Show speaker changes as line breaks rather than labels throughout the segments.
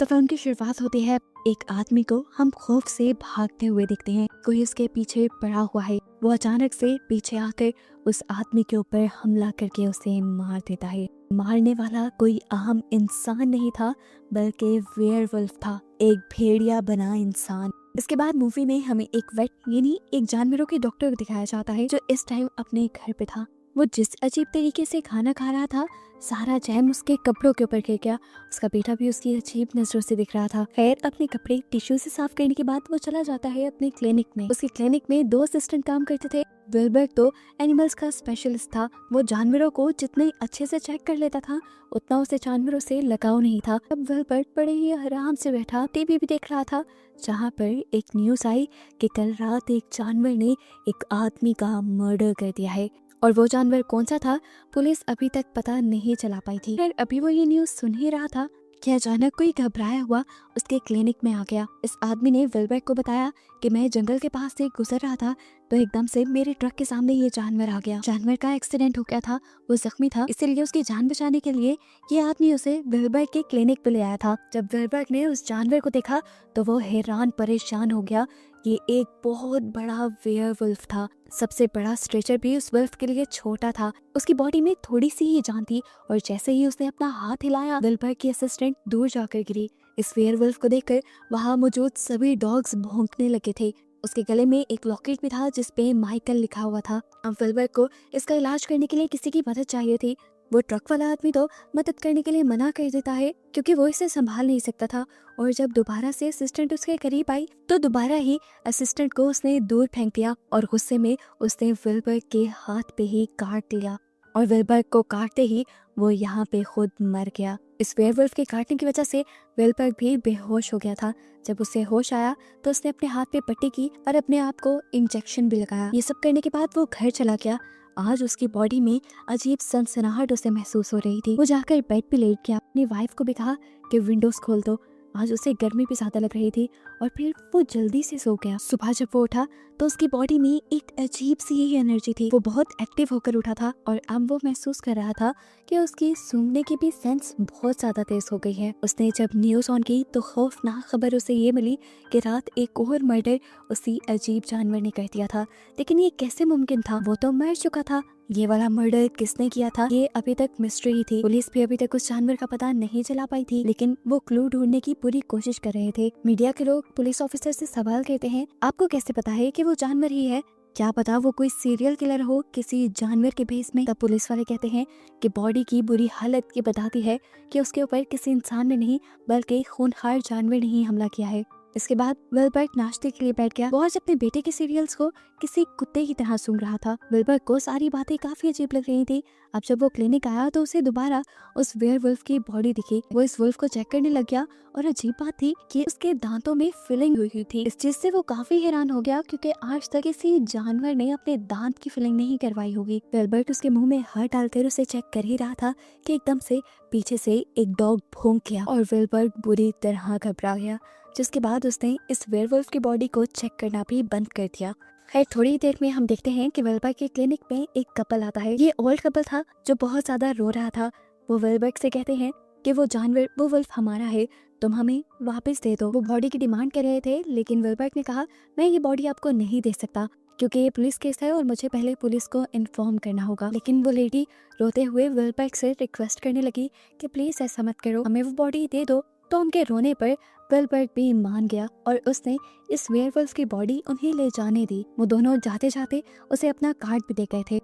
तो फिल्म की शुरुआत होती है, एक आदमी को हम खौफ से भागते हुए देखते हैं। कोई उसके पीछे पड़ा हुआ है। वो अचानक से पीछे आकर उस आदमी के ऊपर हमला करके उसे मार देता है। मारने वाला कोई आम इंसान नहीं था, बल्कि वेयरवुल्फ था, एक भेड़िया बना इंसान। इसके बाद मूवी में हमें एक वेट यानी एक जानवरों के डॉक्टर को दिखाया जाता है, जो इस टाइम अपने घर पे था। वो जिस अजीब तरीके से खाना खा रहा था, सारा जैम उसके कपड़ों के ऊपर गिर गया। उसका बेटा भी उसकी अजीब नजरों से दिख रहा था। खैर, अपने कपड़े टिश्यू से साफ करने के बाद वो चला जाता है अपने क्लिनिक में। उसके क्लिनिक में 2 असिस्टेंट काम करते थे। विल्बर तो एनिमल्स का स्पेशलिस्ट था। वो जानवरों को जितने अच्छे से चेक कर लेता था, उतना उसे जानवरों से लगाव नहीं था। अब विल्बर बड़े ही आराम से बैठा टीवी भी देख रहा था, जहाँ पर एक न्यूज आई कि कल रात एक जानवर ने एक आदमी का मर्डर कर दिया है। और वो जानवर कौन सा था, पुलिस अभी तक पता नहीं चला पाई थी। फिर अभी वो ये न्यूज सुन ही रहा था कि अचानक कोई घबराया हुआ उसके क्लिनिक में आ गया। इस आदमी ने विल्बर को बताया कि मैं जंगल के पास से गुजर रहा था, तो एकदम से मेरे ट्रक के सामने ये जानवर आ गया। जानवर का एक्सीडेंट हो गया था, वो जख्मी था, इसीलिए उसकी जान बचाने के लिए ये आदमी उसे विल्बर के क्लिनिक पे ले आया था। जब विल्बर ने उस जानवर को देखा तो वो हैरान परेशान हो गया। ये एक बहुत बड़ा वेयरवुल्फ था। सबसे बड़ा स्ट्रेचर भी उस वुल्फ के लिए छोटा था। उसकी बॉडी में थोड़ी सी ही जान थी, और जैसे ही उसने अपना हाथ हिलाया, विल्बर की असिस्टेंट दूर जाकर गिरी। इस वेयरवुल्फ को देखकर वहाँ मौजूद सभी डॉग्स भौंकने लगे थे। उसके गले में एक लॉकेट भी था जिसपे माइकल लिखा हुआ था। अब विल्बर को इसका इलाज करने के लिए किसी की मदद चाहिए थी। वो ट्रक वाला आदमी तो मदद करने के लिए मना कर देता है, क्योंकि वो इसे संभाल नहीं सकता था। और जब दोबारा से असिस्टेंट उसके करीब आई, तो दोबारा ही असिस्टेंट को उसने दूर फेंक दिया, और गुस्से में उसने विल्बर के हाथ पे ही काट लिया। और विल्बर को काटते ही वो यहाँ पे खुद मर गया। इस वेयरवुल्फ के काटने की वजह से विल्बर भी बेहोश हो गया था। जब उसे होश आया तो उसने अपने हाथ पे पट्टी की और अपने आप को इंजेक्शन भी लगाया। ये सब करने के बाद वो घर चला गया। आज उसकी बॉडी में अजीब सनसनाहट उसे महसूस हो रही थी। वो जाकर बेड पे लेट गया। अपनी वाइफ को भी कहा कि विंडोज खोल दो। आज उसे गर्मी भी ज्यादा लग रही थी, और फिर वो जल्दी से सो गया। सुबह जब वो उठा तो उसकी बॉडी में एक अजीब सी ही एनर्जी थी। वो बहुत एक्टिव होकर उठा था, और अब वो महसूस कर रहा था कि उसकी सूंघने की भी सेंस बहुत ज्यादा तेज हो गई है। उसने जब न्यूज ऑन की तो खौफनाक खबर उसे ये मिली कि रात एक और मर्डर उसी अजीब जानवर ने कर दिया था। लेकिन ये कैसे मुमकिन था? वो तो मर चुका था। ये वाला मर्डर किसने किया था, ये अभी तक मिस्ट्री ही थी। पुलिस भी अभी तक उस जानवर का पता नहीं चला पाई थी, लेकिन वो क्लू ढूंढने की पूरी कोशिश कर रहे थे। मीडिया के लोग पुलिस ऑफिसर से सवाल करते हैं, आपको कैसे पता है कि वो जानवर ही है? क्या पता वो कोई सीरियल किलर हो किसी जानवर के भेस में। तब पुलिस वाले कहते हैं कि बॉडी की बुरी हालत ये बताती है कि उसके ऊपर किसी इंसान ने नहीं, बल्कि खूनखार जानवर ने ही हमला किया है। इसके बाद विल्बर नाश्ते के लिए बैठ गया। वो आज अपने बेटे के सीरियल्स को किसी कुत्ते की तरह सूंघ रहा था। विल्बर को सारी बातें काफी अजीब लग रही थी। अब जब वो क्लिनिक आया तो उसे दोबारा उस वेयरवुल्फ की बॉडी दिखी। वो इस वुल्फ को चेक करने लग गया, और अजीब बात थी कि उसके दांतों में फिलिंग हुई थी। इस चीज से वो काफी हैरान हो गया, क्योंकि आज तक किसी जानवर ने अपने दांत की फिलिंग नहीं करवाई होगी। विल्बर उसके मुंह में हाथ डालकर उसे चेक कर ही रहा था कि एकदम से पीछे से एक डॉग भौंक गया, और विल्बर बुरी तरह घबरा गया। जिसके बाद उसने इस वेयरवुल्फ की बॉडी को चेक करना भी बंद कर दिया। खैर, थोड़ी देर में हम देखते हैं कि विल्बर के क्लिनिक में एक कपल आता है। ये ओल्ड कपल था जो बहुत ज्यादा रो रहा था। वो विल्बर से कहते हैं कि वो जानवर, वो वुल्फ हमारा है, तुम हमें वापस दे दो। वो बॉडी की डिमांड कर रहे थे, लेकिन विल्बर ने कहा मैं ये बॉडी आपको नहीं दे सकता, क्योंकि ये पुलिस केस है और मुझे पहले पुलिस को इन्फॉर्म करना होगा। लेकिन वो लेडी रोते हुए विल्बर से रिक्वेस्ट करने लगी कि प्लीज ऐसा मत करो, हमें वो बॉडी दे दो। तो उनके रोने पर विल्बर भी मान गया, और उसने इस वेयरवुल्फ की बॉडी उन्हें ले जाने दी। वो दोनों जाते जाते उसे अपना कार्ड भी दे गए थे।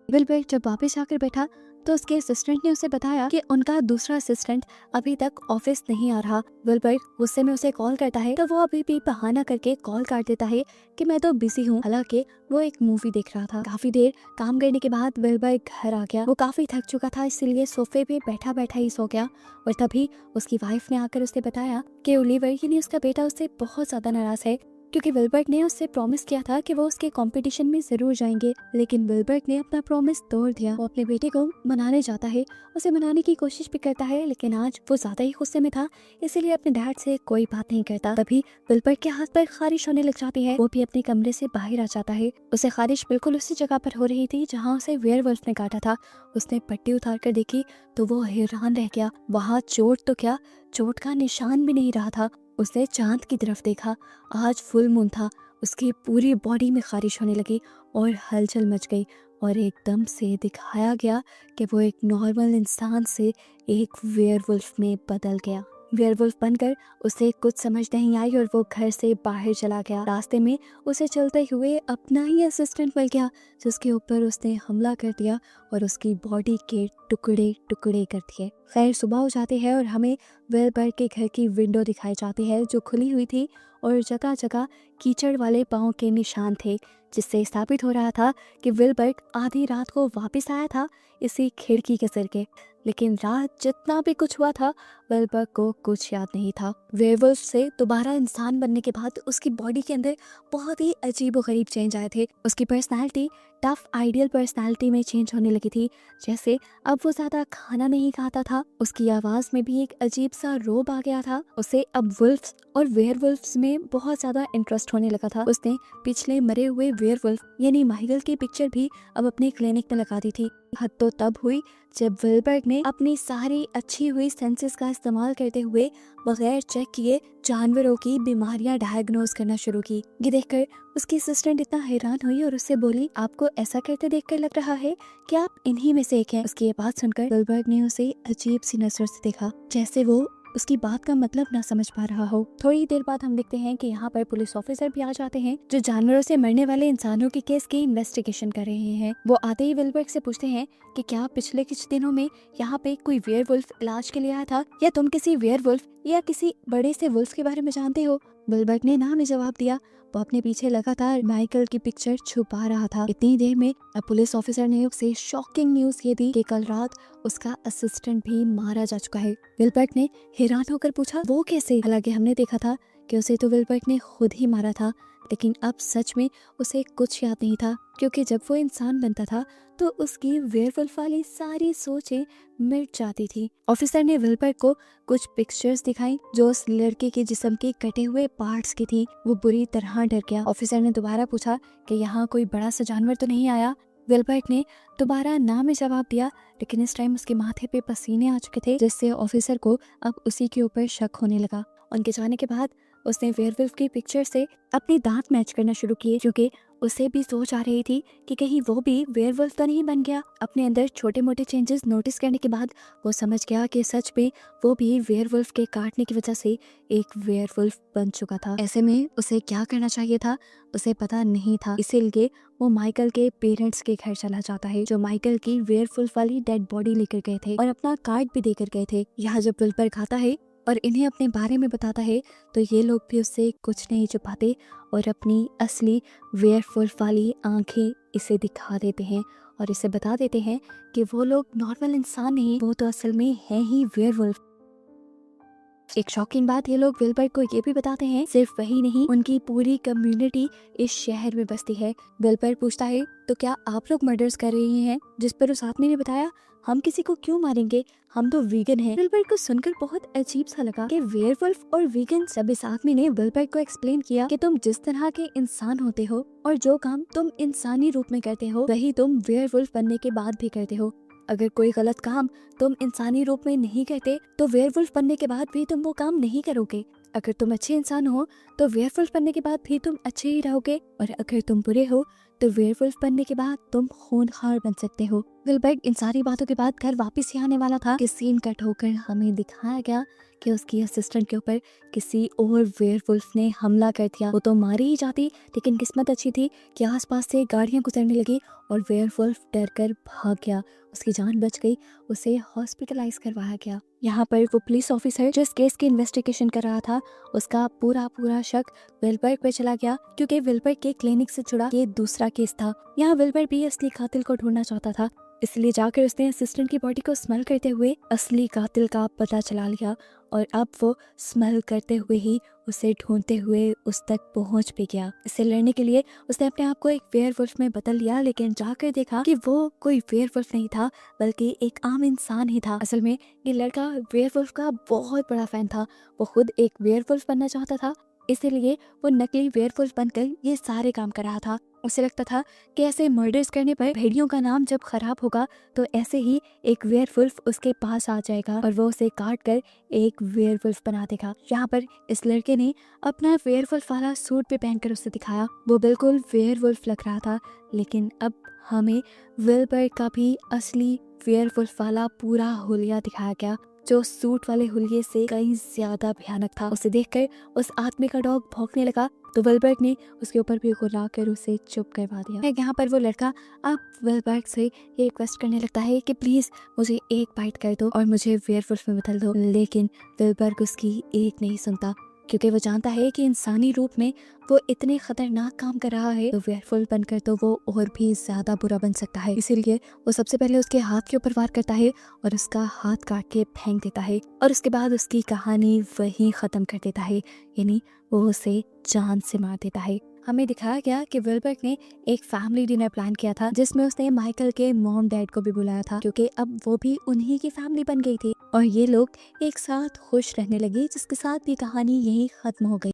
विल्बर जब वापस आकर बैठा तो उसके असिस्टेंट ने उसे बताया कि उनका दूसरा असिस्टेंट अभी तक ऑफिस नहीं आ रहा। विल्बर गुस्से में उसे कॉल करता है, तो वो अभी भी बहाना करके कॉल काट देता है कि मैं तो बिजी हूँ। हालांकि वो एक मूवी देख रहा था। काफी देर काम करने के बाद विल्बर घर आ गया। वो काफी थक चुका था, इसलिए सोफे पे बैठा बैठा ही सो गया। और तभी उसकी वाइफ ने आकर उसे बताया कि ओलिवर यानी उसका बेटा उससे बहुत ज्यादा नाराज है, क्योंकि विल्बर्ट ने उससे प्रॉमिस किया था कि वो उसके कंपटीशन में जरूर जाएंगे, लेकिन विल्बर्ट ने अपना प्रॉमिस तोड़ दिया। वो अपने बेटे को मनाने जाता है, उसे मनाने की कोशिश भी करता है, लेकिन आज वो ज्यादा ही गुस्से में था, इसीलिए अपने डैड से कोई बात नहीं करता। तभी विल्बर्ट के हाथ पर खारिश होने लग जाती है। वो भी अपने कमरे से बाहर आ जाता है। उसे खारिश बिल्कुल उसी जगह पर हो रही थी जहाँ उसे वेयरवुल्फ ने काटा था। उसने पट्टी उतार कर देखी तो वो हैरान रह गया। वहाँ चोट तो क्या, चोट का निशान भी नहीं रहा था। उसने चांद की तरफ देखा। आज फुल मून था। उसकी पूरी बॉडी में खारिश होने लगी और हलचल मच गई और एकदम से दिखाया गया कि वो एक नॉर्मल इंसान से एक वेयरवुल्फ में बदल गया। वेयरवुल्फ बनकर उसे कुछ समझ नहीं आई और वो घर से बाहर चला गया। रास्ते में उसे चलते हुए अपना ही असिस्टेंट मिल गया, जिसके ऊपर उसने हमला कर दिया और उसकी बॉडी के टुकड़े टुकड़े कर दिए। खैर सुबह हो जाती है और हमें विल्बर्ट के घर की विंडो दिखाई जाती है जो खुली हुई थी और जगह जगह कीचड़ वाले पाँव के निशान थे, जिससे साबित हो रहा था कि विल्बर्ट आधी रात को वापस आया था इसी खिड़की के जरिए। लेकिन रात जितना भी कुछ हुआ था विल्बर्ट को कुछ याद नहीं था। वेयरवुल्फ से दोबारा इंसान बनने के बाद उसकी बॉडी के अंदर बहुत ही अजीब और गरीब चेंज आए थे। उसकी पर्सनालिटी टफ आइडियल पर्सनालिटी में चेंज होने लगी थी। जैसे अब वो ज्यादा खाना नहीं खाता था। उसकी आवाज में भी एक अजीब सा रोब आ गया था। उसे अब वुल्फ्स और वेयरवुल्फ्स में बहुत ज्यादा इंटरेस्ट होने लगा था। उसने पिछले मरे हुए वेयरवुल्फ यानी माइकल की पिक्चर भी अब अपने क्लिनिक में लगा दी थी। हद तो तब हुई जब विल्बर्ट ने अपनी सारी अच्छी हुई सेंसेस का इस्तेमाल करते हुए बगैर चेक किए जानवरों की बीमारियां डायग्नोज करना शुरू की। ये देखकर उसकी असिस्टेंट इतना हैरान हुई और उससे बोली, आपको ऐसा करते देखकर लग रहा है कि आप इन्हीं में से एक हैं। उसकी ये बात सुनकर विल्बर्ट ने उसे अजीब सी नजर से देखा, जैसे वो उसकी बात का मतलब ना समझ पा रहा हो। थोड़ी देर बाद हम देखते हैं कि यहाँ पर पुलिस ऑफिसर भी आ जाते हैं जो जानवरों से मरने वाले इंसानों के केस की इन्वेस्टिगेशन कर रहे हैं। वो आते ही विल्बर्ट से पूछते हैं कि क्या पिछले कुछ दिनों में यहाँ पे कोई वेयरवुल्फ इलाज के लिए आया था, या तुम किसी वेयरवुल्फ या किसी बड़े से वुल्फ के बारे में जानते हो। विल्बर्ट ने ना में जवाब दिया। वो अपने पीछे लगातार माइकल की पिक्चर छुपा रहा था। इतनी देर में अब पुलिस ऑफिसर ने उसे शॉकिंग न्यूज ये दी कि कल रात उसका असिस्टेंट भी मारा जा चुका है। विल्बर्ट ने हैरान होकर पूछा, वो कैसे? हालांकि हमने देखा था कि उसे तो विल्बर्ट ने खुद ही मारा था, लेकिन अब सच में उसे कुछ याद नहीं था, क्योंकि जब वो इंसान बनता था तो उसकी वेयरवुल्फ वाली सारी सोचें मिट जाती थी। ऑफिसर ने विल्बर्ट को कुछ पिक्चर्स दिखाई जो उस लड़के के जिस्म के कटे हुए पार्ट्स की थी। वो बुरी तरह डर गया। ऑफिसर ने दोबारा पूछा कि यहाँ कोई बड़ा सा जानवर तो नहीं आया। विल्बर्ट ने दोबारा ना में जवाब दिया, लेकिन इस टाइम उसके माथे पे पसीने आ चुके थे, जिससे ऑफिसर को अब उसी के ऊपर शक होने लगा। उनके जाने के बाद उसने वेयरवुल्फ की पिक्चर से अपने दांत मैच करना शुरू किए, क्योंकि उसे भी सोच आ रही थी कि कहीं वो भी वेयरवुल्फ तो नहीं बन गया। अपने अंदर छोटे मोटे चेंजेस नोटिस करने के बाद वो समझ गया कि सच में वो भी वेयरवुल्फ के काटने की वजह से एक वेयरवुल्फ बन चुका था। ऐसे में उसे क्या करना चाहिए था उसे पता नहीं था, इसीलिए वो माइकल के पेरेंट्स के घर चला जाता है, जो माइकल की वेयरवुल्फ वाली डेड बॉडी लेकर गए थे और अपना कार्ड भी देकर गए थे। यहाँ जब विल्बर्ट खाता है और इन्हें अपने बारे में बताता है तो ये लोग भी उससे कुछ नहीं छुपाते और अपनी असली वेयरवुल्फ वाली आंखें इसे दिखा देते हैं और इसे बता देते हैं कि वो लोग नॉर्मल इंसान नहीं, वो तो असल में है ही वेयरवुल्फ। एक शॉकिंग बात ये लोग विल्बर्ट को ये भी बताते हैं, सिर्फ वही नहीं, उनकी पूरी कम्युनिटी इस शहर में बसती है। विल्बर्ट पूछता है, तो क्या आप लोग मर्डर्स कर रहे हैं? जिस पर उस आदमी ने बताया, हम किसी को क्यों मारेंगे, हम तो वीगन हैं। विल्बर्ट को सुनकर बहुत अजीब सा लगा कि वेयरवुल्फ और वीगन। जब इस आदमी ने विल्बर्ट को एक्सप्लेन किया कि तुम जिस तरह के इंसान होते हो और जो काम तुम इंसानी रूप में करते हो वही तुम वेयरवुल्फ बनने के बाद भी करते हो। अगर कोई गलत काम तुम इंसानी रूप में नहीं करते तो वेयरवुल्फ बनने के बाद भी तुम वो काम नहीं करोगे। अगर तुम अच्छे इंसान हो तो वेयरवुल्फ बनने के बाद भी तुम अच्छे ही रहोगे, और अगर तुम बुरे हो तो वेयरवुल्फ बनने के बाद तुम खूनखार बन सकते हो। विल्बर्ट इन सारी बातों के बाद घर वापस ही आने वाला था कि सीन कट होकर हमें दिखाया गया कि उसकी असिस्टेंट के ऊपर किसी और वेयरवुल्फ ने हमला कर दिया। वो तो मारी ही जाती, लेकिन किस्मत अच्छी थी कि आसपास से गाड़ियां गुजरने लगी और वेयरवुल्फ डर कर भाग गया। उसकी जान बच गई, उसे हॉस्पिटलाइज करवाया गया। यहाँ पर वो पुलिस ऑफिसर जिस केस की इन्वेस्टिगेशन कर रहा था उसका पूरा शक विल्बर्ट पे चला गया, क्योंकि विल्बर्ट के क्लिनिक से जुड़ा ये दूसरा केस था। यहाँ विल्बर्ट भी असली कातिल को ढूंढना चाहता था, इसलिए जाकर उसने असिस्टेंट की बॉडी को स्मेल करते हुए असली कातिल का पता चला लिया और अब वो स्मेल करते हुए ही उसे ढूंढते हुए उस तक पहुंच भी गया। इससे लड़ने के लिए उसने अपने आप को एक वेयरवुल्फ में बदल लिया, लेकिन जाकर देखा कि वो कोई वेयरवुल्फ नहीं था बल्कि एक आम इंसान ही था। असल में ये लड़का वेयरवुल्फ का बहुत बड़ा फैन था। वो खुद एक वेयरवुल्फ बनना चाहता था, इसीलिए वो नकली वेयरवुल्फ बनकर ये सारे काम कर रहा था। उसे लगता था कि ऐसे मर्डर्स करने पर भेड़ियों का नाम जब खराब होगा तो ऐसे ही एक वेयरवुल्फ उसके पास आ जाएगा और वो उसे काट कर एक वेयरवुल्फ बना देगा। यहाँ पर इस लड़के ने अपना वेयरवुल्फ वाला सूट भी पहनकर उसे दिखाया। वो बिल्कुल वेयरवुल्फ लग रहा था, लेकिन अब हमें विल्बर का भी असली वेयरवुल्फ वाला पूरा हुलिया दिखाया गया, जो सूट वाले हुलिये से कहीं ज्यादा भयानक था। उसे देखकर उस आदमी का डॉग भौंकने लगा तो विल्बर्ग ने उसके ऊपर भी गुर्रा कर उसे चुप करवा दिया। यहाँ पर वो लड़का अब विल्बर्ग से ये रिक्वेस्ट करने लगता है कि प्लीज मुझे एक बाइट कर दो और मुझे वेयरवुल्फ में बदल दो, लेकिन विल्बर्ग उसकी एक नहीं सुनता, क्योंकि वो जानता है कि इंसानी रूप में वो इतने खतरनाक काम कर रहा है तो वेयरवुल्फ बनकर तो वो और भी ज्यादा बुरा बन सकता है। इसीलिए वो सबसे पहले उसके हाथ के ऊपर वार करता है और उसका हाथ काट के फेंक देता है और उसके बाद उसकी कहानी वहीं खत्म कर देता है, यानी वो उसे जान से मार देता है। हमें दिखाया गया कि विल्बर्ग ने एक फैमिली डिनर प्लान किया था जिसमें उसने माइकल के मॉम डैड को भी बुलाया था, क्योंकि अब वो भी उन्हीं की फैमिली बन गई थी और ये लोग एक साथ खुश रहने लगे, जिसके साथ ये कहानी यहीं खत्म हो गई।